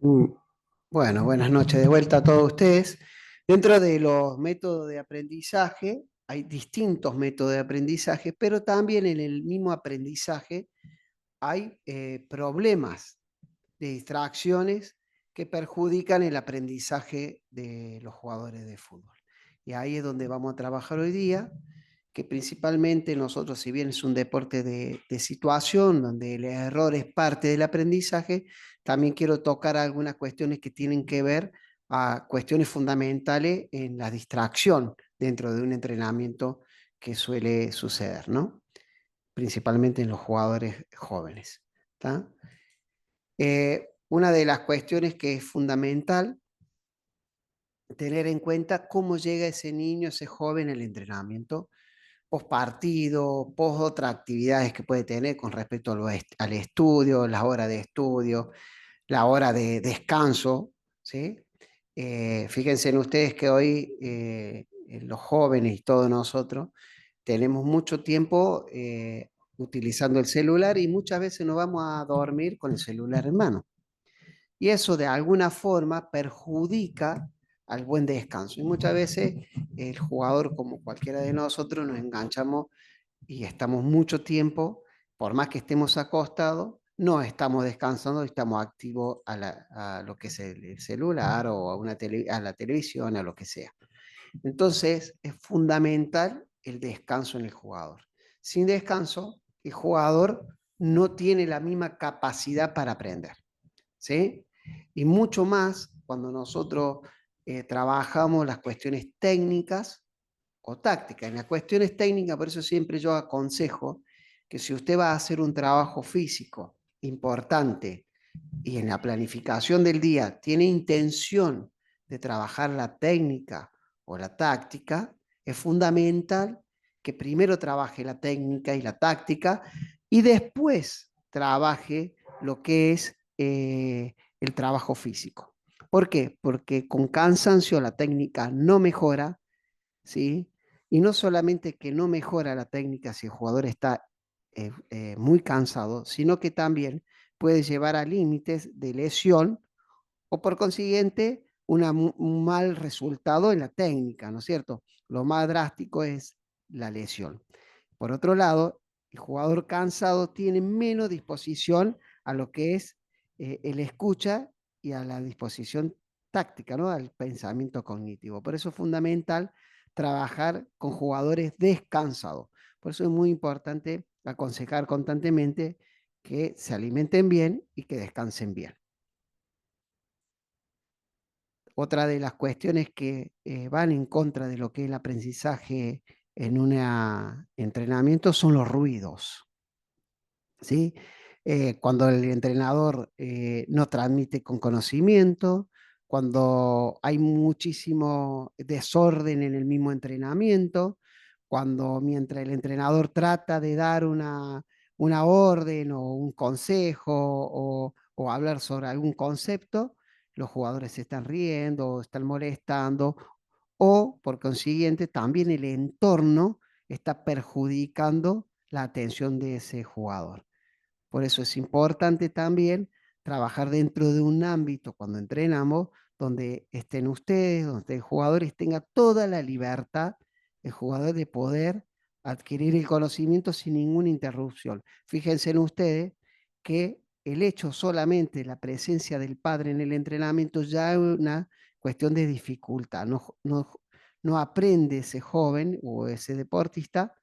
Mm, Bueno, buenas noches de vuelta a todos ustedes. Dentro de los métodos de aprendizaje, hay distintos métodos de aprendizaje, pero también en el mismo aprendizaje hay problemas de distracciones que perjudican el aprendizaje de los jugadores de fútbol. Y ahí es donde vamos a trabajar hoy día, que principalmente nosotros, si bien es un deporte de situación, donde el error es parte del aprendizaje, también quiero tocar algunas cuestiones que tienen que ver a cuestiones fundamentales en la distracción dentro de un entrenamiento que suele suceder, ¿no? Principalmente en los jugadores jóvenes. ¿Tá? Una de las cuestiones que es fundamental tener en cuenta cómo llega ese niño, ese joven al entrenamiento, post partido, post otras actividades que puede tener con respecto al estudio, las horas de estudio, la hora de descanso, ¿sí? Fíjense en ustedes que hoy los jóvenes y todos nosotros tenemos mucho tiempo utilizando el celular y muchas veces nos vamos a dormir con el celular en mano. Y eso de alguna forma perjudica al buen descanso. Y muchas veces el jugador, como cualquiera de nosotros, nos enganchamos y estamos mucho tiempo, por más que estemos acostados, no estamos descansando, estamos activos a lo que es el celular o a la televisión, a lo que sea. Entonces, es fundamental el descanso en el jugador. Sin descanso, el jugador no tiene la misma capacidad para aprender. ¿Sí? Y mucho más cuando nosotros trabajamos las cuestiones técnicas o tácticas. En las cuestiones técnicas, por eso siempre yo aconsejo que si usted va a hacer un trabajo físico importante y en la planificación del día tiene intención de trabajar la técnica o la táctica, es fundamental que primero trabaje la técnica y la táctica y después trabaje lo que es el trabajo físico. ¿Por qué? Porque con cansancio la técnica no mejora, ¿sí? Y no solamente que no mejora la técnica si el jugador está muy cansado, sino que también puede llevar a límites de lesión o por consiguiente un mal resultado en la técnica, ¿no es cierto? Lo más drástico es la lesión. Por otro lado, el jugador cansado tiene menos disposición a lo que es el escucha y a la disposición táctica, ¿no? Al pensamiento cognitivo. Por eso es fundamental trabajar con jugadores descansados. Por eso es muy importante aconsejar constantemente que se alimenten bien y que descansen bien. Otra de las cuestiones que van en contra de lo que es el aprendizaje en un entrenamiento son los ruidos, ¿sí? Cuando el entrenador no transmite con conocimiento, cuando hay muchísimo desorden en el mismo entrenamiento, cuando mientras el entrenador trata de dar una orden o un consejo o hablar sobre algún concepto, los jugadores se están riendo o están molestando o por consiguiente también el entorno está perjudicando la atención de ese jugador. Por eso es importante también trabajar dentro de un ámbito cuando entrenamos donde estén ustedes, donde el jugador tenga toda la libertad, el jugador de poder adquirir el conocimiento sin ninguna interrupción. Fíjense en ustedes que el hecho solamente de la presencia del padre en el entrenamiento ya es una cuestión de dificultad. No aprende ese joven o ese deportista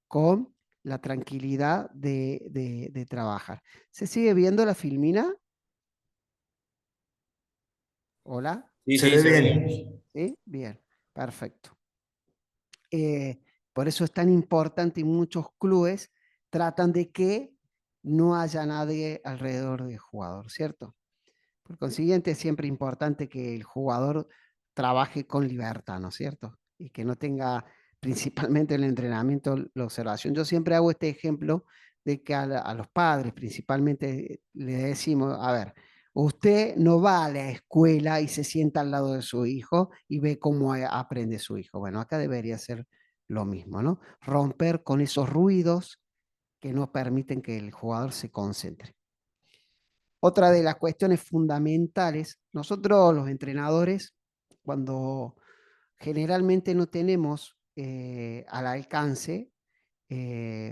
con la tranquilidad de trabajar. ¿Se sigue viendo la filmina? Hola. Sí, Se sí, ve se bien. ve. ¿Sí? Bien, perfecto. Por eso es tan importante y muchos clubes tratan de que no haya nadie alrededor del jugador, ¿cierto? Por consiguiente, es siempre importante que el jugador trabaje con libertad, ¿no es cierto? Y que no tenga principalmente el entrenamiento, la observación. Yo siempre hago este ejemplo de que a los padres principalmente le decimos, a ver, usted no va a la escuela y se sienta al lado de su hijo y ve cómo aprende su hijo. Bueno, acá debería ser lo mismo, ¿no? Romper con esos ruidos que no permiten que el jugador se concentre. Otra de las cuestiones fundamentales, nosotros los entrenadores, cuando generalmente no tenemos al alcance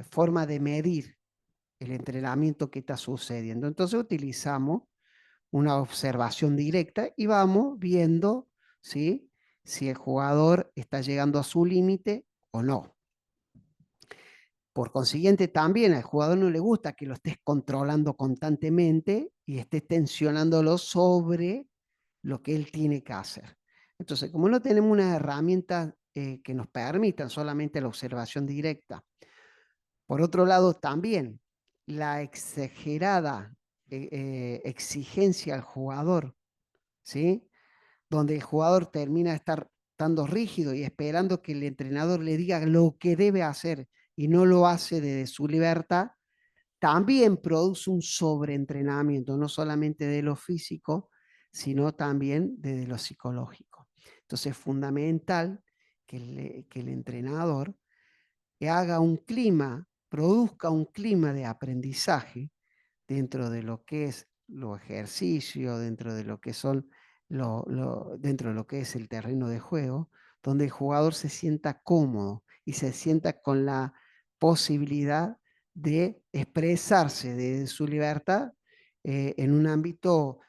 forma de medir el entrenamiento que está sucediendo, entonces utilizamos una observación directa y vamos viendo, ¿sí?, si el jugador está llegando a su límite o no. Por consiguiente, también al jugador no le gusta que lo estés controlando constantemente y estés tensionándolo sobre lo que él tiene que hacer. Entonces, como no tenemos una herramienta que nos permitan solamente la observación directa, por otro lado, también la exagerada exigencia al jugador, ¿sí?, donde el jugador termina de estar estando rígido y esperando que el entrenador le diga lo que debe hacer y no lo hace desde su libertad, también produce un sobreentrenamiento, no solamente de lo físico, sino también de lo psicológico. Entonces es fundamental que el entrenador haga un clima, produzca un clima de aprendizaje dentro de lo que es los ejercicios, dentro de lo que son dentro de lo que es el terreno de juego, donde el jugador se sienta cómodo y se sienta con la posibilidad de expresarse de su libertad en un ámbito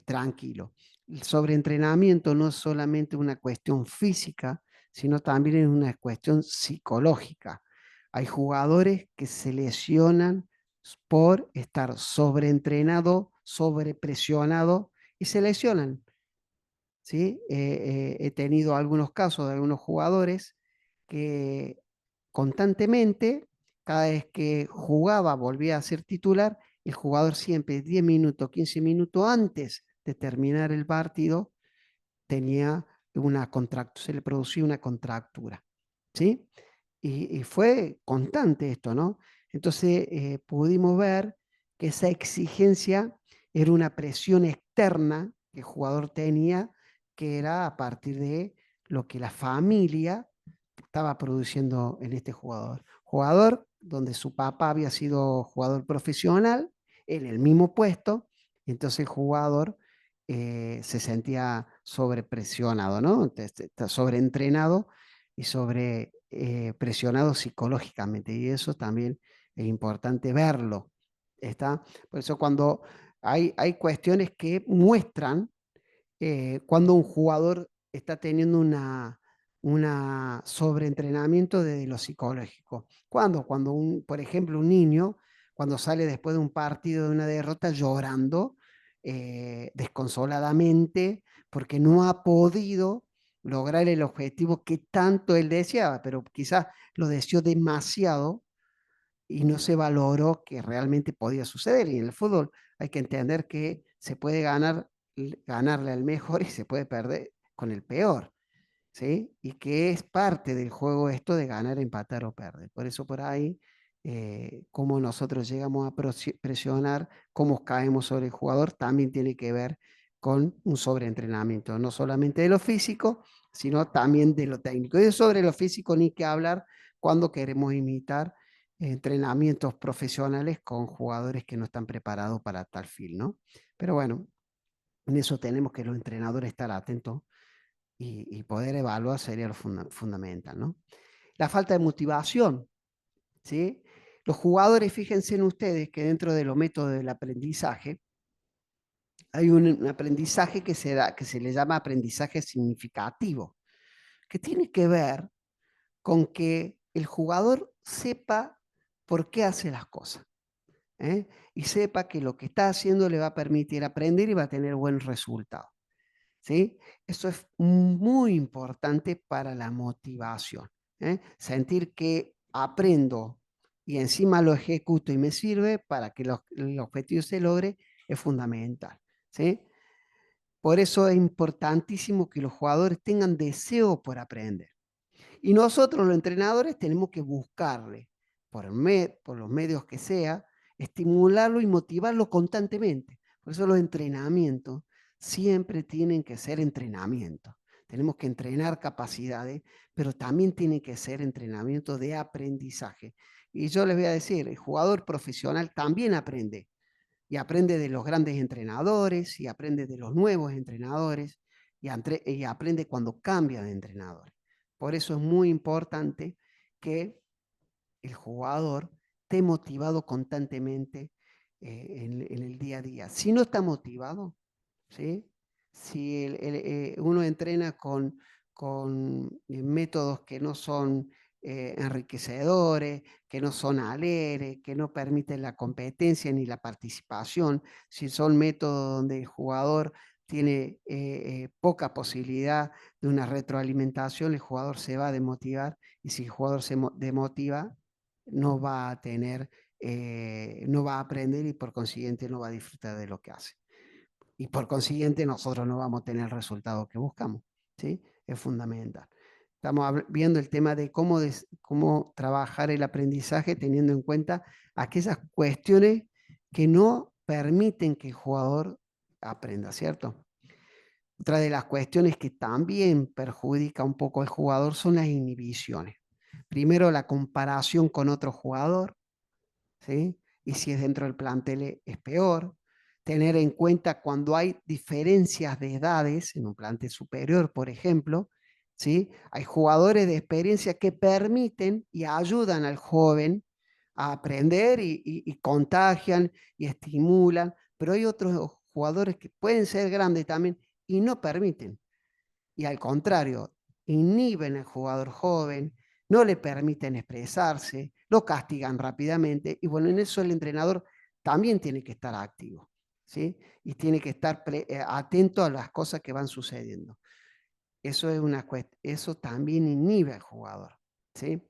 tranquilo. El sobreentrenamiento no es solamente una cuestión física, sino también es una cuestión psicológica. Hay jugadores que se lesionan por estar sobreentrenado, sobrepresionado y se lesionan. ¿Sí? He tenido algunos casos de algunos jugadores que constantemente, cada vez que jugaba, volvía a ser titular, el jugador siempre 10 minutos, 15 minutos antes de terminar el partido, tenía se le producía una contractura. ¿Sí? Y fue constante esto, ¿no? Entonces pudimos ver que esa exigencia era una presión externa que el jugador tenía, que era a partir de lo que la familia estaba produciendo en este jugador. Jugador donde su papá había sido jugador profesional en el mismo puesto, entonces el jugador se sentía sobrepresionado, ¿no? Entonces, está sobreentrenado y sobre presionado psicológicamente, y eso también es importante verlo. ¿Está? Por eso cuando hay cuestiones que muestran cuando un jugador está teniendo una sobreentrenamiento de lo psicológico. ¿Cuándo? Cuando, por ejemplo, un niño, cuando sale después de un partido, de una derrota, llorando desconsoladamente, porque no ha podido lograr el objetivo que tanto él deseaba, pero quizás lo deseó demasiado y no se valoró que realmente podía suceder. Y en el fútbol hay que entender que se puede ganarle al mejor y se puede perder con el peor, ¿sí? Y que es parte del juego esto de ganar, empatar o perder. Por eso por ahí, cómo nosotros llegamos a presionar, cómo caemos sobre el jugador, también tiene que ver con un sobreentrenamiento, no solamente de lo físico, sino también de lo técnico. Y sobre lo físico ni que hablar cuando queremos imitar entrenamientos profesionales con jugadores que no están preparados para tal fin, ¿no? Pero bueno, en eso tenemos que los entrenadores estar atentos y poder evaluar sería lo fundamental, ¿no? La falta de motivación, ¿sí? Los jugadores, fíjense en ustedes que dentro de los métodos del aprendizaje hay un aprendizaje que se da, que se le llama aprendizaje significativo, que tiene que ver con que el jugador sepa por qué hace las cosas. ¿Eh? Y sepa que lo que está haciendo le va a permitir aprender y va a tener buen resultado. ¿Sí? Eso es muy importante para la motivación. ¿Eh? Sentir que aprendo y encima lo ejecuto y me sirve para que el objetivo se logre es fundamental. ¿Sí? Por eso es importantísimo que los jugadores tengan deseo por aprender. Y nosotros los entrenadores tenemos que buscarle, por los medios que sea, estimularlo y motivarlo constantemente. Por eso los entrenamientos siempre tienen que ser entrenamientos. Tenemos que entrenar capacidades, pero también tiene que ser entrenamiento de aprendizaje. Y yo les voy a decir, el jugador profesional también aprende. y aprende de los grandes entrenadores, y aprende de los nuevos entrenadores, y aprende cuando cambia de entrenador. Por eso es muy importante que el jugador esté motivado constantemente en el día a día. Si no está motivado, ¿sí? Si uno entrena con métodos que no son enriquecedores, que no son alegres, que no permiten la competencia ni la participación, si son métodos donde el jugador tiene poca posibilidad de una retroalimentación, el jugador se va a demotivar, y si el jugador se demotiva, no va a tener, no va a aprender, y por consiguiente no va a disfrutar de lo que hace. Y por consiguiente nosotros no vamos a tener el resultado que buscamos, ¿sí? Es fundamental. Estamos viendo el tema de cómo trabajar el aprendizaje teniendo en cuenta aquellas cuestiones que no permiten que el jugador aprenda, ¿cierto? Otra de las cuestiones que también perjudica un poco al jugador son las inhibiciones. Primero, la comparación con otro jugador, ¿sí? Y si es dentro del plantel es peor. Tener en cuenta cuando hay diferencias de edades en un plantel superior, por ejemplo, ¿sí? Hay jugadores de experiencia que permiten y ayudan al joven a aprender y contagian y estimulan, pero hay otros jugadores que pueden ser grandes también y no permiten. Y al contrario, inhiben al jugador joven, no le permiten expresarse, lo castigan rápidamente, y bueno, en eso el entrenador también tiene que estar activo, ¿sí? Y tiene que estar atento a las cosas que van sucediendo. Eso, eso también inhibe al jugador, ¿sí?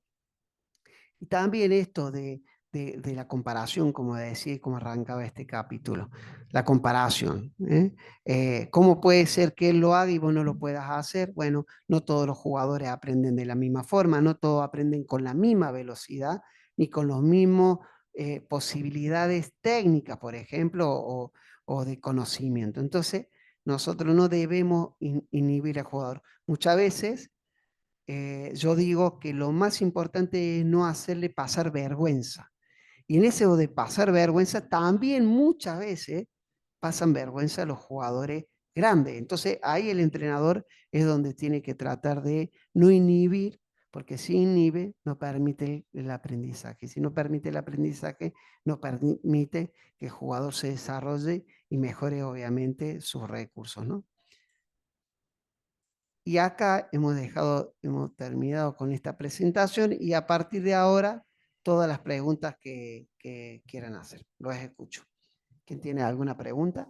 Y también esto de la comparación, como decía y como arrancaba este capítulo, la comparación. ¿Cómo puede ser que él lo haga y vos no lo puedas hacer? Bueno, no todos los jugadores aprenden de la misma forma, no todos aprenden con la misma velocidad, ni con los mismos posibilidades técnicas, por ejemplo, o de conocimiento. Entonces, nosotros no debemos inhibir al jugador. Muchas veces yo digo que lo más importante es no hacerle pasar vergüenza. Y en eso de pasar vergüenza, también muchas veces pasan vergüenza los jugadores grandes. Entonces ahí el entrenador es donde tiene que tratar de no inhibir, porque si inhibe, no permite el aprendizaje. Si no permite el aprendizaje, no permite que el jugador se desarrolle y mejore obviamente sus recursos, ¿no? Y acá hemos terminado con esta presentación, y a partir de ahora, todas las preguntas que quieran hacer. Los escucho. ¿Quién tiene alguna pregunta?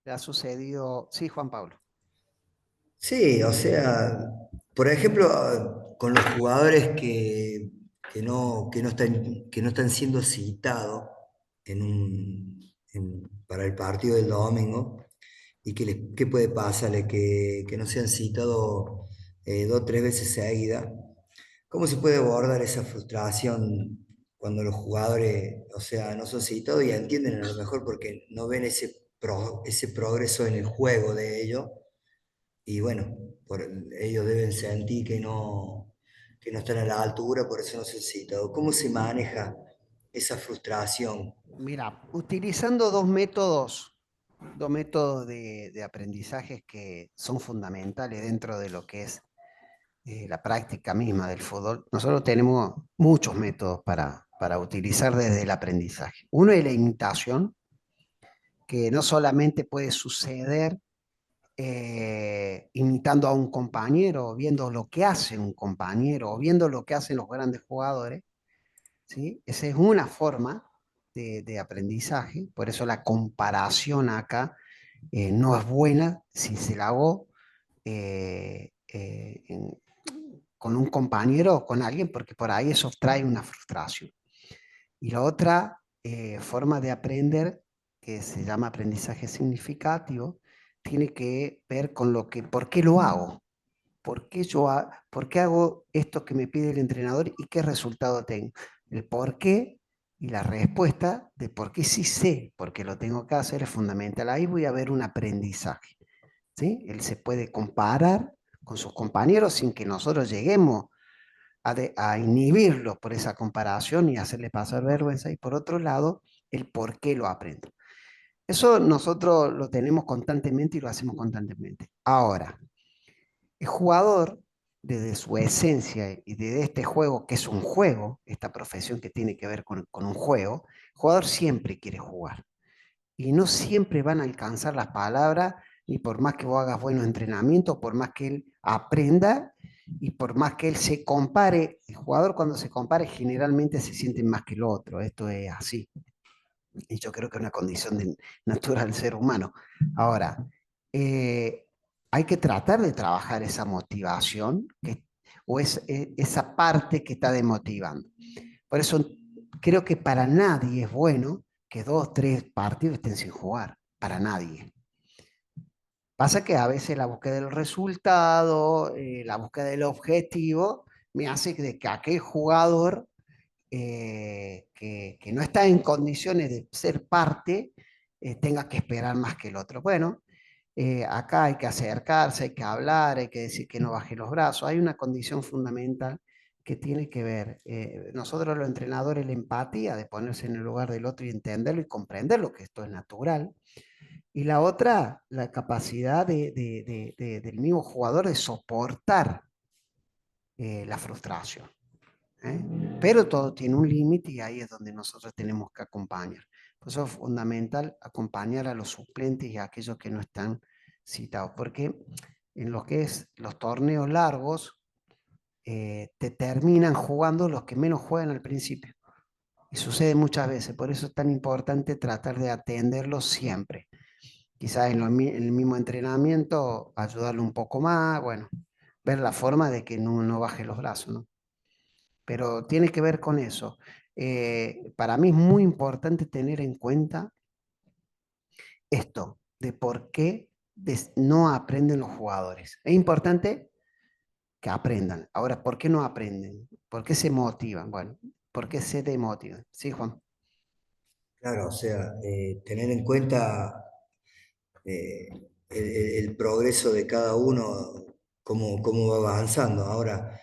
¿Le ha sucedido? Sí, Juan Pablo. Sí, o sea, por ejemplo, con los jugadores que no están siendo citados para el partido del domingo, y ¿qué puede pasarle? Que no sean citados 2 o 3 veces seguidas. ¿Cómo se puede abordar esa frustración cuando los jugadores, o sea, no son citados y entienden a lo mejor porque no ven ese progreso en el juego de ellos? Y bueno, ellos deben sentir que no están a la altura, por eso no se cita. ¿Cómo se maneja esa frustración? Mira, utilizando dos métodos de aprendizaje que son fundamentales dentro de lo que es la práctica misma del fútbol. Nosotros tenemos muchos métodos para utilizar desde el aprendizaje. Uno es la imitación, que no solamente puede suceder imitando a un compañero, o viendo lo que hace un compañero, o viendo lo que hacen los grandes jugadores, ¿sí? Esa es una forma de aprendizaje, por eso la comparación acá no es buena si se la hago con un compañero o con alguien, porque por ahí eso trae una frustración. Y la otra forma de aprender, que se llama aprendizaje significativo, tiene que ver con por qué lo hago, por qué hago esto que me pide el entrenador y qué resultado tengo. El por qué y la respuesta de por qué sí sé, por qué lo tengo que hacer, es fundamental. Ahí voy a ver un aprendizaje, ¿sí? Él se puede comparar con sus compañeros sin que nosotros lleguemos a inhibirlo por esa comparación y hacerle pasar vergüenza, y por otro lado, el por qué lo aprendo. Eso nosotros lo tenemos constantemente y lo hacemos constantemente. Ahora, el jugador, desde su esencia y desde este juego, que es un juego, esta profesión que tiene que ver con un juego, el jugador siempre quiere jugar. Y no siempre van a alcanzar las palabras, ni por más que vos hagas buenos entrenamientos, por más que él aprenda y por más que él se compare. El jugador, cuando se compare, generalmente se siente más que el otro. Esto es así. Y yo creo que es una condición natural del ser humano. Ahora, eh, hay que tratar de trabajar esa motivación o esa parte que está demotivando. Por eso creo que para nadie es bueno que 2, 3 partidos estén sin jugar. Para nadie. Pasa que a veces la búsqueda del resultado, la búsqueda del objetivo, me hace que aquel jugador que no está en condiciones de ser parte, tenga que esperar más que el otro. Bueno, acá hay que acercarse, hay que hablar, hay que decir que no baje los brazos. Hay una condición fundamental que tiene que ver, nosotros los entrenadores, la empatía de ponerse en el lugar del otro y entenderlo y comprenderlo, que esto es natural. Y la otra, la capacidad del mismo jugador de soportar la frustración. ¿Eh? Pero todo tiene un límite y ahí es donde nosotros tenemos que acompañar. Por eso es fundamental acompañar a los suplentes y a aquellos que no están citados, porque en lo que es los torneos largos, te terminan jugando los que menos juegan al principio. Y sucede muchas veces, por eso es tan importante tratar de atenderlos siempre. Quizás en el mismo entrenamiento ayudarle un poco más, bueno, ver la forma de que no baje los brazos, ¿no? Pero tiene que ver con eso. Para mí es muy importante tener en cuenta esto, de por qué no aprenden los jugadores. Es importante que aprendan. Ahora, ¿por qué no aprenden? ¿Por qué se motivan? Bueno, ¿por qué se demotivan? Sí, Juan. Claro, o sea, tener en cuenta eh, el progreso de cada uno, cómo va avanzando. Ahora,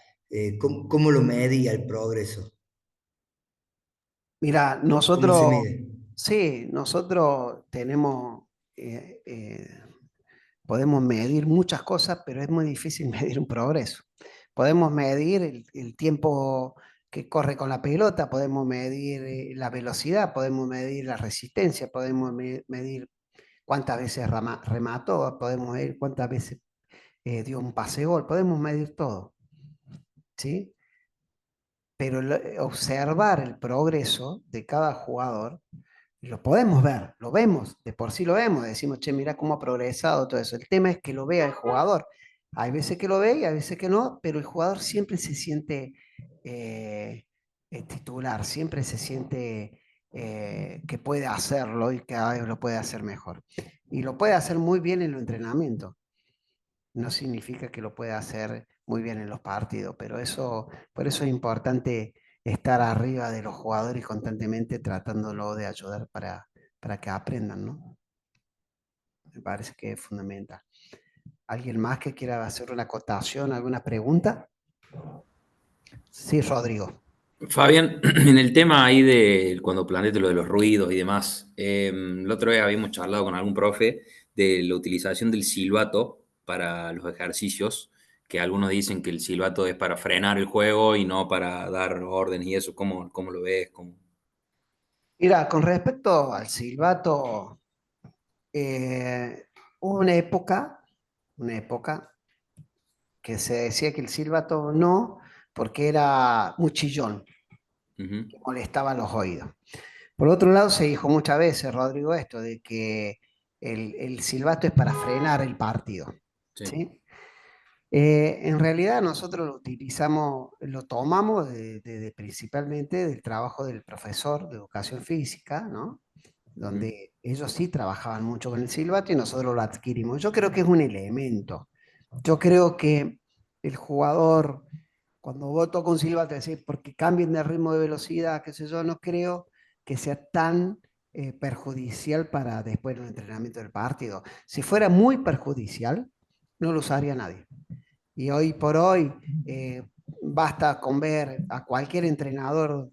¿cómo lo medía el progreso? Mira, ¿Cómo se nosotros, mide? sí, nosotros tenemos, eh, eh, podemos medir muchas cosas, pero es muy difícil medir un progreso. Podemos medir el tiempo que corre con la pelota, podemos medir la velocidad, podemos medir la resistencia, podemos medir cuántas veces remató, podemos medir cuántas veces dio un pase gol, podemos medir todo, ¿sí? Pero observar el progreso de cada jugador lo podemos ver, lo vemos, de por sí lo vemos, decimos, che, mira cómo ha progresado todo eso. El tema es que lo vea el jugador. Hay veces que lo ve y hay veces que no, pero el jugador siempre se siente eh, titular, siempre se siente que puede hacerlo y que cada vez lo puede hacer mejor. Y lo puede hacer muy bien en los entrenamientos. No significa que lo pueda hacer muy bien en los partidos, pero eso, por eso es importante estar arriba de los jugadores constantemente tratándolo de ayudar para que aprendan, ¿no? Me parece que es fundamental. ¿Alguien más que quiera hacer una acotación, alguna pregunta? Sí, Rodrigo. Fabián, en el tema ahí de cuando planteaste lo de los ruidos y demás, la otra vez habíamos charlado con algún profe de la utilización del silbato para los ejercicios, que algunos dicen que el silbato es para frenar el juego y no para dar órdenes y eso. ¿Cómo lo ves? Mira, con respecto al silbato, hubo una época que se decía que el silbato no, porque era muy chillón, Ujú. que molestaba los oídos. Por otro lado, se dijo muchas veces, Rodrigo, esto de que el silbato es para frenar el partido, Sí. ¿sí? En realidad nosotros lo utilizamos, lo tomamos principalmente del trabajo del profesor de educación física, ¿no? Ujú. Donde ellos sí trabajaban mucho con el silbato y nosotros lo adquirimos. Yo creo que es un elemento. Yo creo que el jugador, cuando vos tocas un silbato, decís, porque cambien de ritmo de velocidad, qué sé yo, no creo que sea tan perjudicial para después del entrenamiento del partido. Si fuera muy perjudicial, no lo usaría nadie. Y hoy por hoy, basta con ver a cualquier entrenador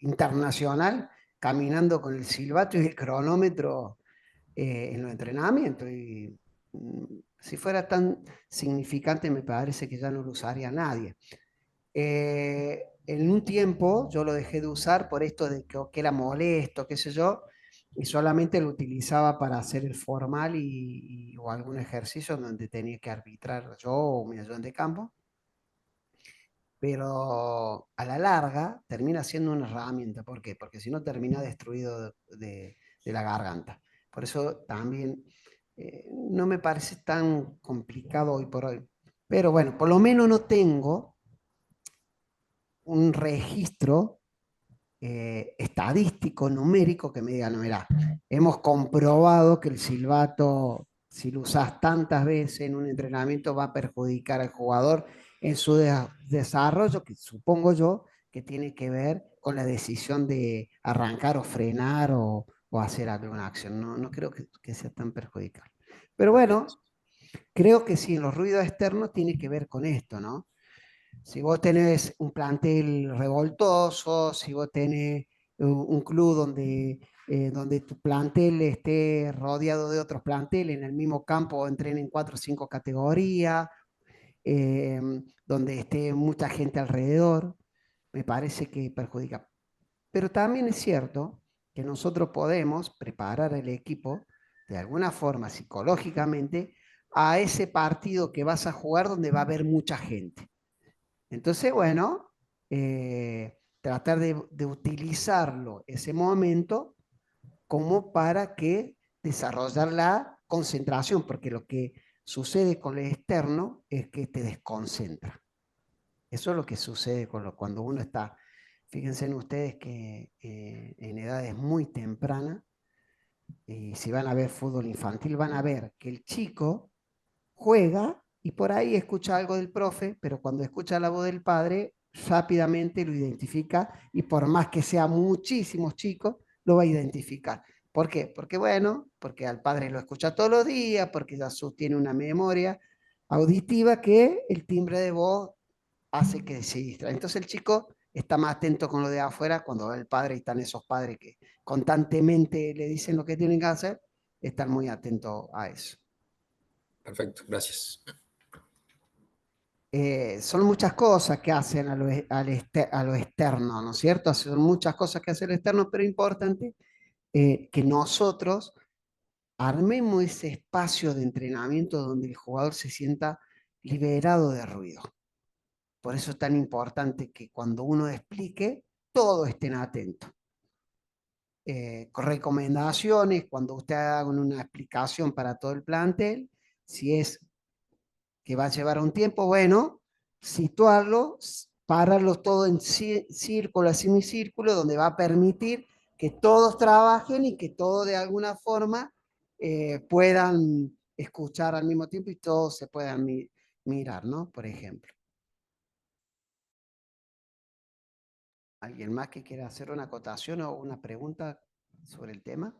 internacional caminando con el silbato y el cronómetro en los entrenamientos. Y si fuera tan significante, me parece que ya no lo usaría nadie. En un tiempo yo lo dejé de usar por esto de que era molesto, qué sé yo, y solamente lo utilizaba para hacer el formal o algún ejercicio donde tenía que arbitrar yo o mi ayudante de campo, pero a la larga termina siendo una herramienta. ¿Por qué? Porque si no termina destruido de la garganta. Por eso también no me parece tan complicado hoy por hoy. Pero bueno, por lo menos no tengo un registro estadístico, numérico, que me diga, no, mira, hemos comprobado que el silbato, si lo usas tantas veces en un entrenamiento, va a perjudicar al jugador en su desarrollo, que supongo yo que tiene que ver con la decisión de arrancar o frenar o hacer alguna acción. No, no creo que sea tan perjudicial. Pero bueno, creo que sí, en los ruidos externos tiene que ver con esto, ¿no? Si vos tenés un plantel revoltoso, si vos tenés un club donde tu plantel esté rodeado de otros planteles en el mismo campo, entrenen 4 o 5 categorías, eh, donde esté mucha gente alrededor, me parece que perjudica. Pero también es cierto que nosotros podemos preparar el equipo de alguna forma psicológicamente a ese partido que vas a jugar donde va a haber mucha gente. Entonces, bueno, tratar de utilizarlo ese momento como para que desarrollar la concentración, porque lo que sucede con el externo es que te desconcentra. Eso es lo que sucede cuando uno está, fíjense en ustedes que en edades muy tempranas, y si van a ver fútbol infantil, van a ver que el chico juega y por ahí escucha algo del profe, pero cuando escucha la voz del padre, rápidamente lo identifica y por más que sea muchísimos chicos, lo va a identificar. ¿Por qué? Porque bueno, porque al padre lo escucha todos los días, porque ya tiene una memoria auditiva que el timbre de voz hace que se distraiga. Entonces el chico está más atento con lo de afuera cuando ve el padre y están esos padres que constantemente le dicen lo que tienen que hacer, están muy atentos a eso. Perfecto, gracias. Son muchas cosas que hacen a lo externo, ¿no es cierto? Son muchas cosas que hace el externo, pero es importante que nosotros armemos ese espacio de entrenamiento donde el jugador se sienta liberado de ruido. Por eso es tan importante que cuando uno explique, todos estén atentos. Con recomendaciones, cuando usted haga una explicación para todo el plantel, si es que va a llevar un tiempo, bueno, situarlo, pararlo todo en círculo, semicírculo, donde va a permitir que todos trabajen y que todos de alguna forma puedan escuchar al mismo tiempo y todos se puedan mirar, ¿no? Por ejemplo. ¿Alguien más que quiera hacer una acotación o una pregunta sobre el tema?